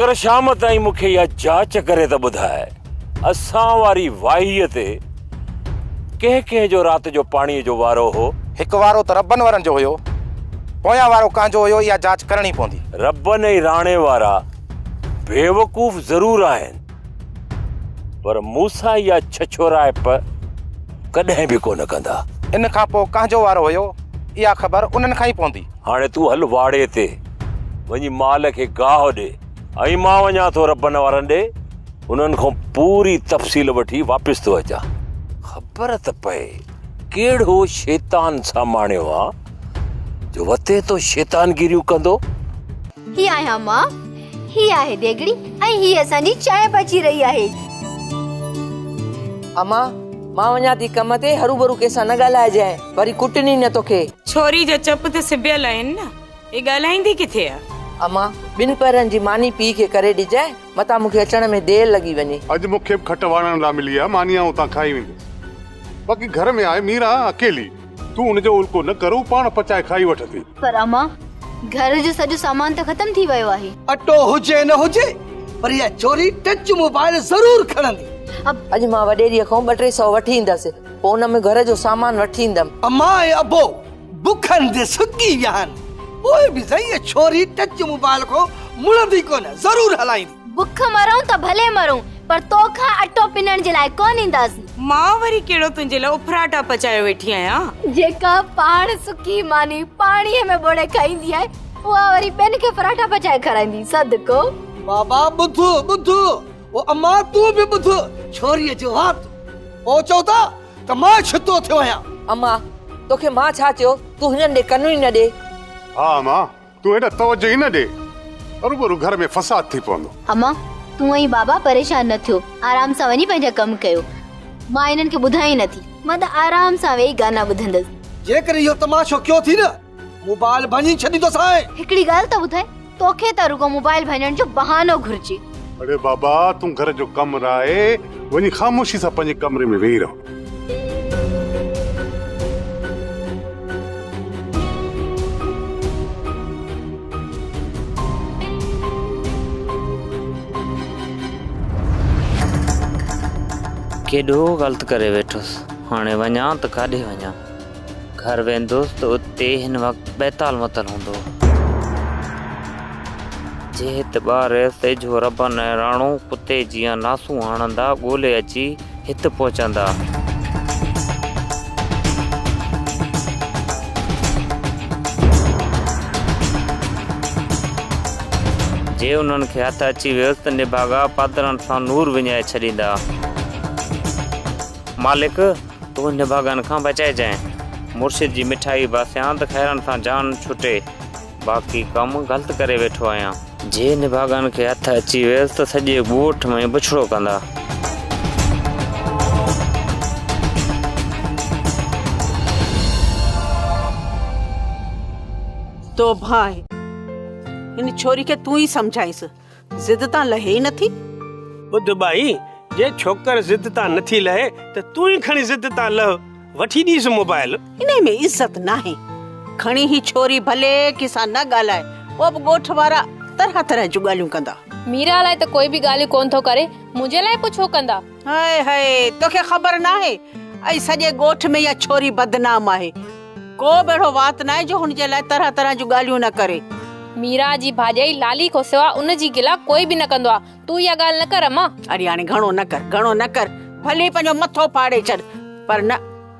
पर शाम ताईं मूंखे इहा जांच करे त ॿुधाए असां वारी वाहीअ ते कंहिं जो राति जो पाणीअ जो वारो हो? हिकु वारो त रबनि वारनि जो हुयो, पोयां वारो कंहिंजो हुयो, इहा जांच करणी पवंदी। रबनि ऐं राणे वारा बेवकूफ़ ज़रूर आहिनि, पर मूंसां इहा छछोराइप कॾहिं बि कोन कंदा। इन खां पोइ कंहिंजो वारो हुयो, इहा ख़बर उन्हनि खां ई पवंदी। हाणे तूं हल वाड़े ते वञी माल खे गाहु ॾे ऐं मां वञा थो रबनि वारनि ॾे, उन्हनि खां पूरी तफ़सील वठी वापसि थो अचां। ख़बर त पए कहिड़ो शैतान सामाणियो आहे जो वते तो शैतानगिरियूं कंदो। ही आहियां मां, ही आहे देगड़ी ऐं ही असांजी चांहि पची रही आहे। अमा मां वञा थी कम ते, हरू भरू कंहिंसां न ॻाल्हाइजांइ, वरी कुटनी न तोखे। छोरी जो चप त सिबियल आहिनि न, हे ॻाल्हाईंदी किथे आहे? अमा ॿिनि पैरनि जी मानी पी खे करे ॾिजांइ, मतां मूंखे अचण में देरि लॻी वञे। अॼु मूंखे खट वारण लाइ मिली आहे, मानिया उतां खाई वेंदुसि। बाक़ी घर में आहे मीरा अकेली, तूं उनजो उल्को न करो, पाण पचाए खाई वठंदी। पर अम्मा घर जो सॼो सामान त ख़तम थी वियो आहे। अटो हुजे न हुजे, पर इहा छोरी टच मोबाइल ज़रूर खणंदी। अॼु मां वॾेरीअ खां 200-300 वठी ईंदसि, पोइ हुन में घर जो सामान वठी ईंदमि। अम्मा ऐं अबो बुखनि ते सुकी विया आहिनि, पोइ बि सही छोरी टच मोबाइल को मुड़ंदी कोन, ज़रूर हलाईंदी। बुख मरूं त भले मरूं, पर तोखां अटो पिनण जे लाइ कोन ईंदासीं। मां वरी कहिड़ो तुंहिंजे लाइ उफराटा पचाए वेठी आहियां? जेका पाण सुकी मानी पाणीअ में बोड़े खाईंदी आहे, उहा वरी ॿियनि खे पराठा पचाए खाराईंदी। सदको बाबा ॿुधो ॿुधो, ओ अम्मा तूं बि ॿुध, छोरीअ जो हथ ओ चओ था त मां छितो थियो आहियां। अम्मा तोखे मां छा चयो, तूं हिननि ॾे कनु ई न ॾे। हा मां, तूं हेॾा तवजो ई न ॾे, हरू घर में फसाद थी पवंदो। अम्मा तूं ऐं बाबा परेशान न थियो, आराम सां वञी पंहिंजा कम कयो। मां इन्हनि खे ॿुधाई नथी, मां त आराम सां वेही गाना ॿुधंदसि। जेकर इहो तमाशो कयो थी न, मोबाइल भञी छॾींदोसांइ। हिकिड़ी ॻाल्हि त ॿुधाए, तोखे त रुगो मोबाइल भञण जो बहानो घुर्जे। अरे बाबा तूं घर जो कमु राहे, वञी ख़ामोशी सां पंहिंजे कमरे में वेही रहो। केॾो ग़लति करे वेठुसि, हाणे वञा त काॾे वञा? घर वेंदुसि त उते हिन वक़्तु बैताल मतल हूंदो। जे हिते ॿार सेझो रबनि ऐं राणो कुते जीअं नासूं हणंदा ॻोल्हे अची हिते पहुचंदा। जे उन्हनि खे हथ अची वियुसि त निभागा पादरनि सां नूर विञाए छॾींदा। मालिक तूं निभागनि खां बचाइजांइ, मुर्शिद जी मिठाई बासियां त खैरनि सां जान छुटे, बाक़ी कमु ग़लति करे वेठो आहियां। जे निभागनि खे हथ अची वियुसि त सॼे ॻोठ में बुछड़ो कंदा। तो भाई इन छोरी के तू ही समझाइस, जिद ता लहे ही नथी। बुध भाई जे छोकर जिद ता नथी लहे त तू ही खणी जिद ता लह, वठी दीस मोबाइल। इने में इज्जत नाहे, खणी ही छोरी भले किसा न गालाए, वो गोठ वारा तरह तरह जो गालियूं कंदा। मीरा लाए त कोई भी गाली कोन थो करे, मुझे लाए पुछो कंदा। हाय हाय तोखे खबर नाहे, आई सजे गोठ में या छोरी बदनाम आहे, को बेड़ो बात नाहे जो हुन जे लाए तरह तरह जो गालियूं न करे। मीरा जी भाॼाई लाली को सिवा उन जी गिला कोई भी न कंदो आ, तू या ॻाल्हि न कर अम्मा। अरे हाणे घणो न कर, भले पंहिंजो मथो फाड़े छॾ, पर न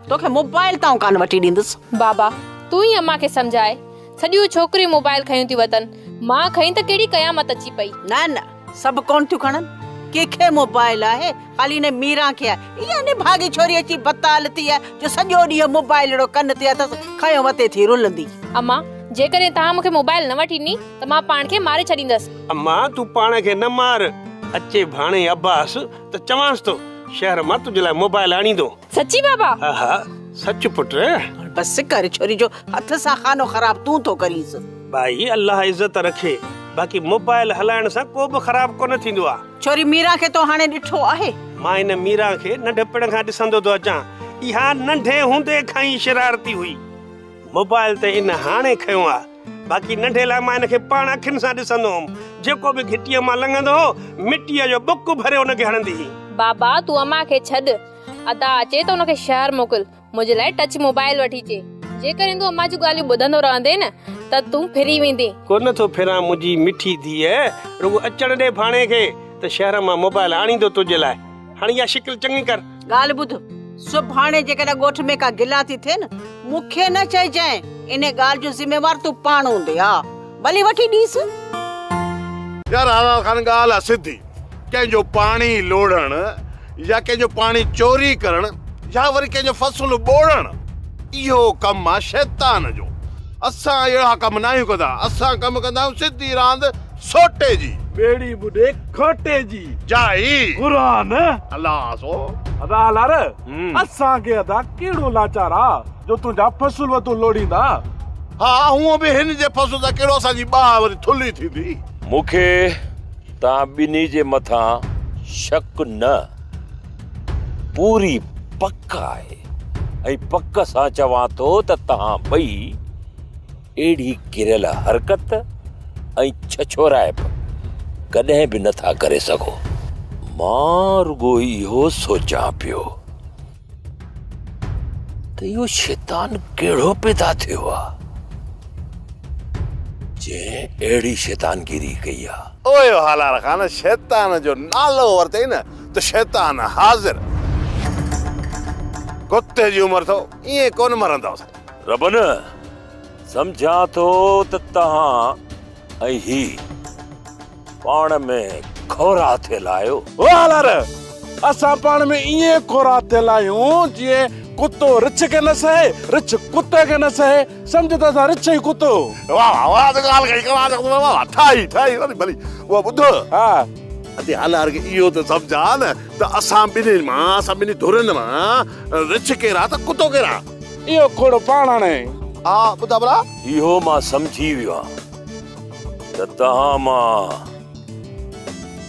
तोखे मोबाइल तां कान वठी ॾींदुसि। बाबा तू ही अम्मा खे समझाए, सॼियूं छोकिरियूं मोबाइल खयूं थी वतन, मां खई त केड़ी कयामत अची पई। न सब कोन थियूं खणन, केखे मोबाइल आहे, खाली ने मीरा खे आहे। इहा ने भागी छोरी अची बताल थी आहे जो सॼो ॾींहुं मोबाइल रो कन ते अथस, खयो वते थी रुलंदी। अम्मा जेकरे तहां मूंखे मोबाइल न वठी ॾिनी त मां पाण खे मारे छॾींदसि। अम्मा तू पाण खे न मार, अचे भाणे अब्बास त चवांस तो शहर मां तुझे लाइ मोबाइल आणींदो। सच्ची बाबा? हा सच पुट। बस कर, छोरी जो हथ सां खानो खराब तू तो करीस। भाई अल्लाह इज्जत रखे, बाकी मोबाइल हलाइण सां को बि खराब कोन थींदो आ। छोरी मीरा खे तो हाणे ॾिठो आहे, मां इन मीरा खे नंढपण खां ॾिसंदो तो अचां, इहा नंढे हूंदे खां ई शरारती हुई। मोबाइल ते इन हाणे खयो आ, बाक़ी नंढे लाइ मां हिनखे पाण अखियुनि सां ॾिसंदो हुउमि जेको बि घिटीअ मां लंघंदो हो मिटीअ जो बुक भरे हुनखे हणंदी हुई। बाबा तूं अम्मा खे छॾ, अदा अचे त हुनखे शहर मोकिल, मुंहिंजे लाइ टच मोबाइल वठी अचे। जेकर तूं अम्मा जूं ॻाल्हियूं ॿुधंदो रहंदे न त तूं फिरी वेंदे। कोन थो फिरां मुंहिंजी मिठी धीअ, रुगो अचण ॾे भाणे खे त शहर मां मोबाइल आणींदो तुंहिंजे लाइ। हाणे इहा शिकिल चङी कर। ॻाल्हि ॿुध, सुभाणे जेकॾहिं ॻोठ में का गिला थी थिए न मूंखे न चइजांइ, इन ॻाल्हि जो ज़िम्मेवार तूं पाण हूंदे। हा भली वठी ॾीस। यार हालाल खान ॻाल्हि आहे सिधी, कंहिंजो पाणी लोढ़ण या कंहिंजो पाणी चोरी करण या वरी कंहिंजो फसुल ॿोड़ण, इहो कमु आहे शैतान जो। असां अहिड़ा कम न आहियूं कंदा, असां कमु कंदा आहियूं सिधी रांदि सोटे जी, बेड़ी बुॾे खोटे जी जाई क़ुरान अल्लाह सो अदा लार असांखे अदा कहिड़ो लाचार आहे जो तुंहिंजा फसुल तूं लोड़ींदा। हा हूअं बि हिन जे फसुल सां कहिड़ो असांजी ॿाह वरी थुली थींदी। मूंखे तव्हां ॿिन्ही जे मथां शक न, पूरी पक आहे। ऐं पक सां चवां थो त तव्हां ॿई अहिड़ी किरियल हरकत ऐं छछोराइप कॾहिं बि नथा करे सघो। मां रुगो इहो सोचां पियो त इहो शैतान कहिड़ो पैदा थियो आहे जंहिं अहिड़ी शैतानगिरी कई आहे। ओए हालार खान, शैतान जो नालो वरितई न त शैतान हाज़िर। कुत्ते जी उमिरि अथव, ईअं कोन मरंदव। रबन सम्झां थो त तव्हां ऐं ही पाण में खोरा थियल आहियो। ओ हालार असां पाण में ईअं खोरा थियल आहियूं जीअं कुतो रिछ खे न सहे, रिछ कुते खे न सहे, सम्झ त असां रिछ ई कुतो। वाह वाह त ॻाल्हि कई, कमाल वाह ठाही ठाही वरी भली उहा ॿुध। हा अते हालार खे इहो त सम्झा न त असां ॿिन्हिनि मां, असां ॿिन्ही धुरनि मां रिछ केरा त कुतो केरा। इहो खोड़ पाण हाणे। हा ॿुधा भला। इहो मां सम्झी वियो आहियां त तव्हां मां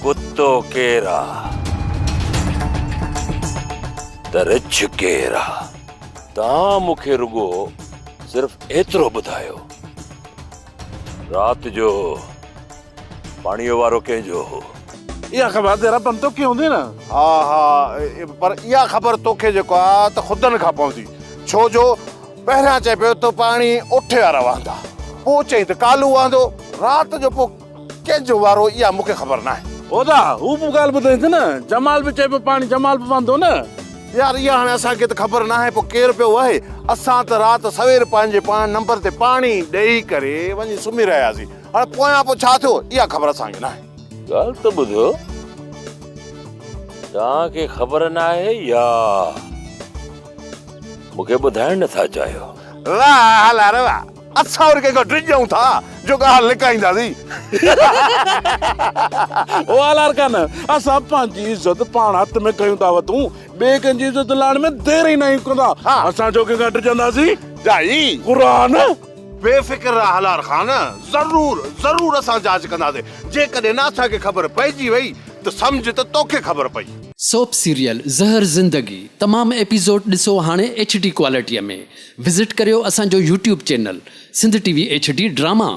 कुतो केरु आहे त रिछ केरु आहे। तव्हां मूंखे रुगो सिर्फ़ एतिरो ॿुधायो, राति जो पाणीअ वारो कंहिंजो हो? इहा ख़बर तेरा बम तो क्यों हूंदी न। हा हा पर इहा ख़बर तोखे जेको आहे त ख़ुदनि खां पवंदी, छो जो पहिरियां चए पियो त पाणी उठे वारा वांदा, पोइ चई त कालू वांदो, राति जो पोइ कंहिंजो वारो, इहा मूंखे ख़बर न आहे। ओदा हू बि ॻाल्हि ॿुधाई थी न, जमाल बि चए पियो पाणी जमाल बि वांदो न। यार इहा हाणे असांखे त ख़बर न आहे पोइ केरु पियो वहे। असां त राति सवेर पंहिंजे पाण नंबर ते पाणी ॾेई करे वञी सुम्ही रहियासीं। हाणे पोयां पोइ छा थियो इहा ख़बर असांखे न आहे। ॻाल्हि त ॿुधो, तव्हांखे ख़बर न आहे या मूंखे ॿुधाइण नथा चाहियो? वाह हलार वाह, असां वरी कंहिंखां ड्रिजूं था जो ॻाल्हि लिकाईंदासीं। ओ हालार कान, असां पंहिंजी इज़त पाण हथ में कयूं था वठूं, ॿिए कंहिंजी इज़त लाइण में देरि ई न कंदा। असां जो कंहिंखां ड्रिजंदासीं जाई क़ुरान। बेफिक्र रह हलार खान, ज़रूर ज़रूर असां जांच कंदासीं। जेकॾहिं न असांखे ख़बर पइजी वई त सम्झ त तोखे ख़बर पई। सोप सीरियल ज़हर ज़िंदगी तमाम एपिसोड ॾिसो हाणे HD क्वालिटीअ में। विज़िट करियो असांजो YouTube channel Sindh TV HD drama.